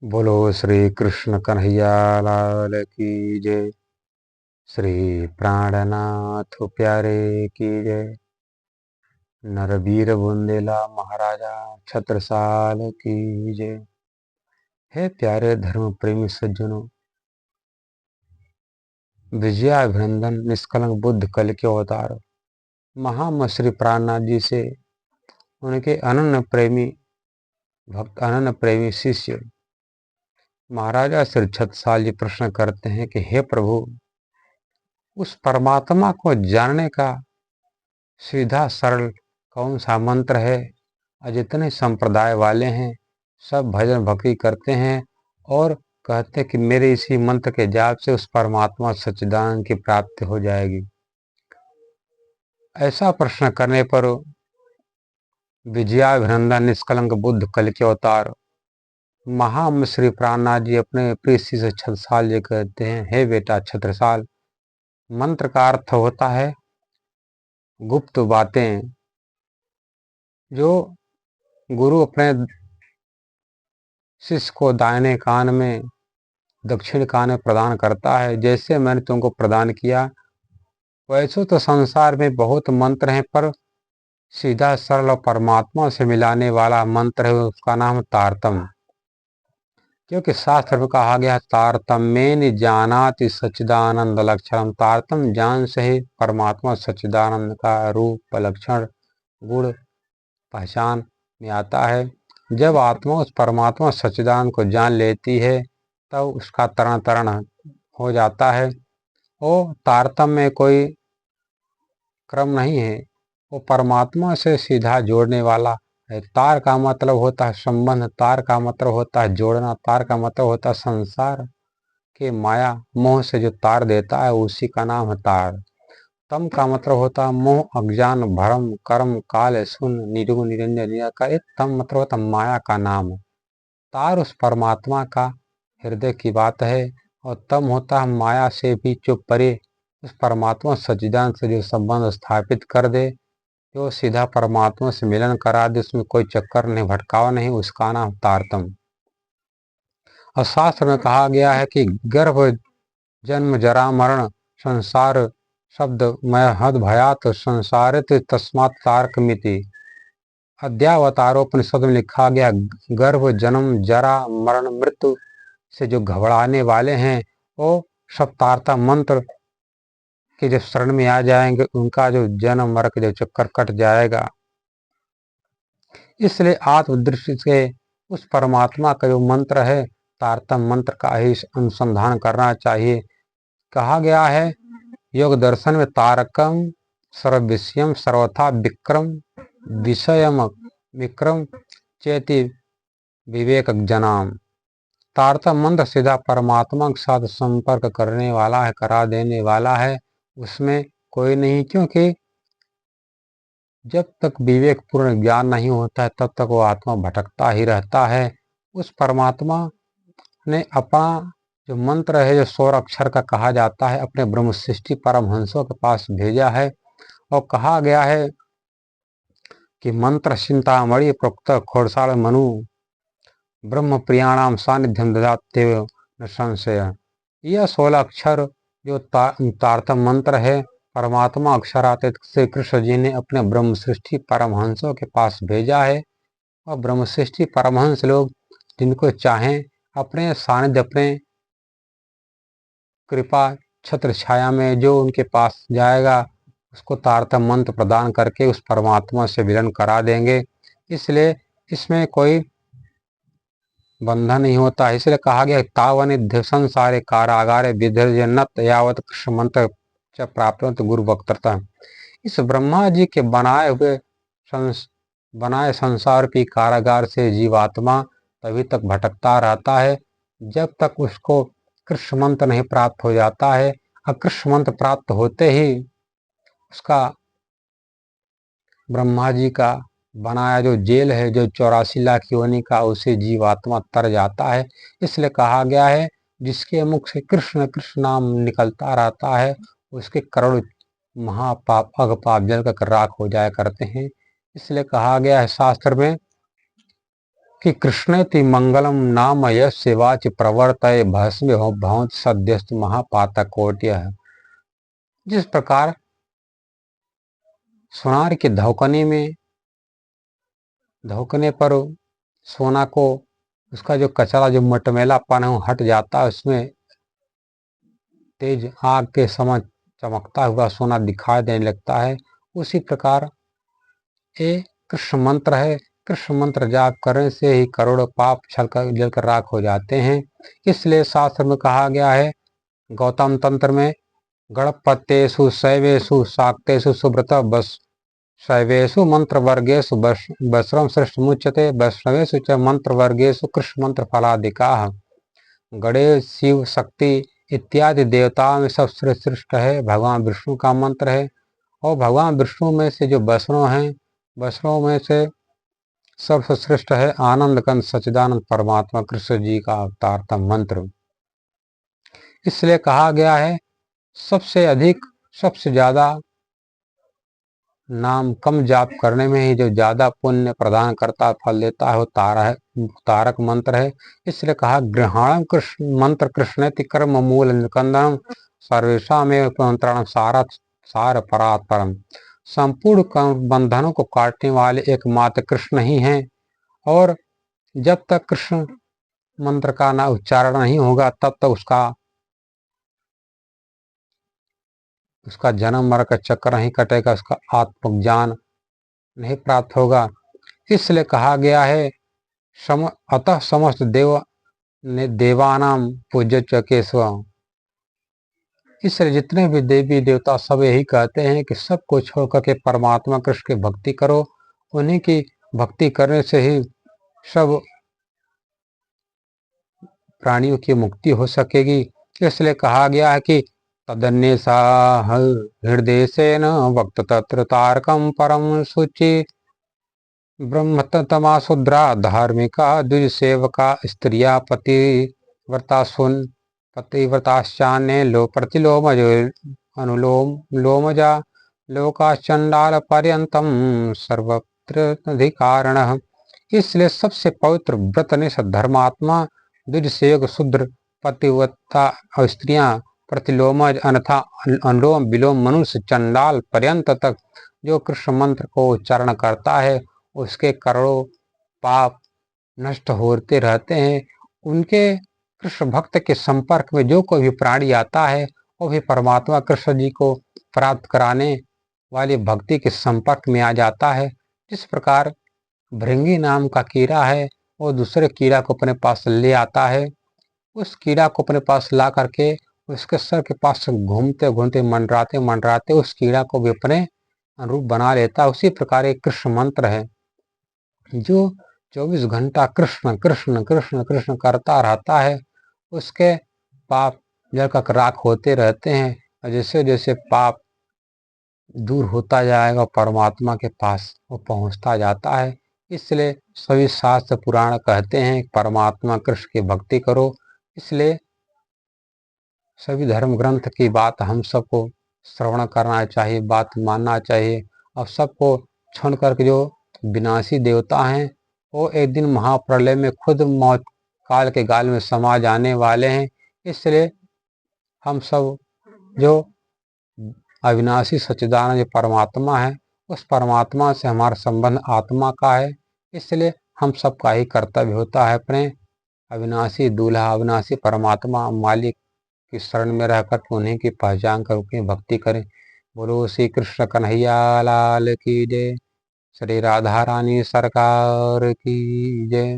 बोलो श्री कृष्ण कन्हैया लाल की जय। श्री प्राणनाथ प्यारे की जय। नरवीर बुंदेला महाराजा छत्रसाल की जय। हे प्यारे धर्म प्रेमी सज्जनों, विजयाभिनंदन निष्कलंक बुद्ध कल के अवतार महाम श्री प्राणनाथ जी से उनके अनन्य प्रेमी भक्त, अनन्य प्रेमी शिष्य महाराजा श्री छत्रसाल जी प्रश्न करते हैं कि हे प्रभु, उस परमात्मा को जानने का सीधा सरल कौन सा मंत्र है? जितने संप्रदाय वाले हैं सब भजन भक्ति करते हैं और कहते हैं कि मेरे इसी मंत्र के जाप से उस परमात्मा सच्चिदानंद की प्राप्ति हो जाएगी। ऐसा प्रश्न करने पर विजयाभिनंदन निष्कलंक बुद्ध कल के अवतार महाम श्री प्राणनाथ जी अपने प्रिय शिष्य छत्रसाल जी कहते हैं, हे बेटा छत्रसाल, मंत्र का अर्थ होता है गुप्त बातें जो गुरु अपने शिष्य को दाहिने कान में दक्षिण कान में प्रदान करता है। जैसे मैंने तुमको प्रदान किया वैसे तो संसार में बहुत मंत्र हैं, पर सीधा सरल और परमात्मा से मिलाने वाला मंत्र है, उसका नाम तारतम। क्योंकि शास्त्र में कहा गया तारतम्येन जानाति सच्चिदानंद लक्षणम। तारतम ज्ञान से ही परमात्मा सच्चिदानंद का रूप, लक्षण, गुण पहचान में आता है। जब आत्मा उस परमात्मा सच्चिदानंद को जान लेती है तब उसका तरण तरण हो जाता है। वो तारतम्य में कोई क्रम नहीं है, वो परमात्मा से सीधा जोड़ने वाला है। तार का मतलब होता है संबंध, तार का मतलब होता है जोड़ना, तार का मतलब होता है संसार के माया मोह से जो तार देता है उसी का नाम है तार। तम का मतलब होता है मोह, अज्ञान, भ्रम, कर्म, काल, शून्य, निर्गुण, निरंजन, निराकार। तम मतलब होता है माया का नाम। तार उस परमात्मा का हृदय की बात है और तम होता है माया से भी जो परे उस परमात्मा सच्चिदानंद से जो संबंध स्थापित कर दे, जो सीधा परमात्मा से मिलन करा दे, उसमें कोई चक्कर नहीं, भटकाव नहीं, उसका नाम तारतम। और शास्त्र में कहा गया है कि गर्भ, जन्म, जरा, मरण, संसार शब्द मैं हद भयात संसारित तस्मात् तारकमिति। अध्यावतारोपनिषद में लिखा गया गर्भ, जन्म, जरा, मरण, मृत्यु से जो घबराने वाले हैं वो सब तारतम मंत्र के जब शरण में आ जाएंगे उनका जो जन्म मरण के जो चक्कर कट जाएगा। इसलिए आत्मदृष्टि से उस परमात्मा का जो मंत्र है तारतम मंत्र का ही अनुसंधान करना चाहिए। कहा गया है योग दर्शन में तारकम सर्वविषयम सर्वथा विक्रम विषयम विक्रम चेति विवेक जनाम। तारतम मंत्र सीधा परमात्मा के साथ संपर्क करने वाला है, करा देने वाला है, उसमें कोई नहीं। क्योंकि जब तक विवेक पूर्ण ज्ञान नहीं होता है तब तक वो आत्मा भटकता ही रहता है। उस परमात्मा ने अपना जो मंत्र है जो 16 अक्षर का कहा जाता है अपने ब्रह्म सृष्टि परमहंसों के पास भेजा है और कहा गया है कि मंत्र चिंतामणि प्रोक्त खोड़साल मनु ब्रह्म प्रियाणाम सानिध्यम ददात्येव न संशय। यह 16 अक्षर जो तारतम मंत्र है परमात्मा अक्षरातीत श्री कृष्ण जी ने अपने ब्रह्म सृष्टि परमहंसों के पास भेजा है। और ब्रह्म सृष्टि परमहंस लोग जिनको चाहें अपने सानिध्य, अपने कृपा छत्र छाया में जो उनके पास जाएगा उसको तारतम मंत्र प्रदान करके उस परमात्मा से विलीन करा देंगे। इसलिए इसमें कोई बंधन नहीं होता। इसलिए कहा गया तावनि संसारे कारागारे विधर्जनत यावत कृष्ण मंत्र च प्राप्त गुरु वक्तृता। इस ब्रह्मा जी के बनाए संसार की कारागार से जीवात्मा तभी तक भटकता रहता है जब तक उसको कृष्ण मंत्र नहीं प्राप्त हो जाता है। और कृष्ण मंत्र प्राप्त होते ही उसका ब्रह्मा जी का बनाया जो जेल है जो 84 लाख योनि का, उसे जीवात्मा तर जाता है। इसलिए कहा गया है जिसके मुख से कृष्ण कृष्ण नाम निकलता रहता है उसके करोड़ महापाप अगपाप जल का राख हो जाया करते हैं। इसलिए कहा गया है शास्त्र में कि कृष्णेति मंगलम नाम यस्य वाचि प्रवर्तय भस्म भवत सद्यस्त महापातकोट्य। जिस प्रकार सोनार के धौकने पर सोना को उसका जो कचरा जो मटमैलापन है वो हट जाता है, उसमें तेज आग के समान चमकता हुआ सोना दिखाई देने लगता है, उसी प्रकार ये कृष्ण मंत्र है। कृष्ण मंत्र जाप करने से ही करोड़ों पाप छलकर जलकर राख हो जाते हैं। इसलिए शास्त्र में कहा गया है, गौतम तंत्र में, गणपत्येषु शैवेषु शाक्तेषु सुब्रत बस शैवेषु मंत्र वर्गेषु वस्त्रम श्रेष्ठ मुच्यते वैष्णवेषु च मंत्र वर्गेषु कृष्ण मंत्र फलादिकाः। गणेश शिव शक्ति इत्यादि देवताओं में सबसे श्रेष्ठ है भगवान विष्णु का मंत्र है। और भगवान विष्णु में से जो वैष्णव हैं, वैष्णव में से सबसे श्रेष्ठ है आनंद कंद सच्चिदानंद परमात्मा कृष्ण जी का अवतारतम मंत्र। इसलिए कहा गया है सबसे अधिक सबसे ज्यादा नाम कम जाप करने में ही जो ज्यादा पुण्य प्रदान करता फल देता है वो तारक मंत्र है। इसलिए कहा गृहाणम कृष्ण मंत्र कृष्णेति कर्म मूल निकंदनम सर्वेशा में मंत्रणम सार परात्परम। संपूर्ण कर्म बंधनों को काटने वाले एकमात्र कृष्ण ही हैं। और जब तक कृष्ण मंत्र का ना उच्चारण नहीं होगा तब तक उसका जन्म मरण का चक्र नहीं कटेगा, उसका आत्मज्ञान नहीं प्राप्त होगा। इसलिए कहा गया है अतः समस्त देवानाम पूज्य च केशव। इसलिए जितने भी देवी देवता सब यही कहते हैं कि सबको छोड़कर के परमात्मा कृष्ण की भक्ति करो, उन्हीं की भक्ति करने से ही सब प्राणियों की मुक्ति हो सकेगी। इसलिए कहा गया है कि तदन्येषा हृदयेन वक्त तत्र तारकम परम शुचि ब्रह्मतमा शूद्रा धार्मिका द्विज सेवका स्त्रिया पतिव्रताश्चान्ये लो प्रतिलोमज अनुलोम लोमजा लोकाश्चंडाल पर्यंतम सर्वत्र अधिकारणः। इसलिए सबसे पवित्र व्रतनिष्ठ धर्मात्मा द्विज सेवक शूद्र पतिव्रता और स्त्रियां प्रतिलोमज अन्यथा अनुलोम विलोम मनुष्य चंडाल पर्यंत तक जो कृष्ण मंत्र को उच्चारण करता है उसके करोड़ों पाप नष्ट होते रहते हैं। उनके कृष्ण भक्त के संपर्क में जो कोई भी प्राणी आता है वो भी परमात्मा कृष्ण जी को प्राप्त कराने वाली भक्ति के संपर्क में आ जाता है। जिस प्रकार भृंगी नाम का कीड़ा है वो दूसरे कीड़ा को अपने पास ले आता है, उस कीड़ा को अपने पास ला करके उसके सर के पास घूमते घूमते मंडराते मंडराते उस कीड़ा को भी अपने अनुरूप बना लेता है। उसी प्रकार एक कृष्ण मंत्र है जो 24 घंटा कृष्ण कृष्ण कृष्ण कृष्ण करता रहता है, उसके पाप जलकर राख होते रहते हैं। और जैसे जैसे पाप दूर होता जाएगा परमात्मा के पास वो पहुंचता जाता है। इसलिए सभी शास्त्र पुराण कहते हैं परमात्मा कृष्ण की भक्ति करो। इसलिए सभी धर्म ग्रंथ की बात हम सबको श्रवण करना चाहिए, बात मानना चाहिए। और सबको छोड़ करके जो विनाशी देवता हैं वो एक दिन महाप्रलय में खुद मौत काल के गाल में समा जाने वाले हैं। इसलिए हम सब जो अविनाशी सच्चिदानंद परमात्मा है उस परमात्मा से हमारा संबंध आत्मा का है। इसलिए हम सबका ही कर्तव्य होता है अपने अविनाशी दूल्हा अविनाशी परमात्मा मालिक की शरण में रहकर उन्हीं की पहचान कर उनकी भक्ति करें। बोलो श्री कृष्ण कन्हैया लाल की जय, श्री राधा रानी सरकार की जय।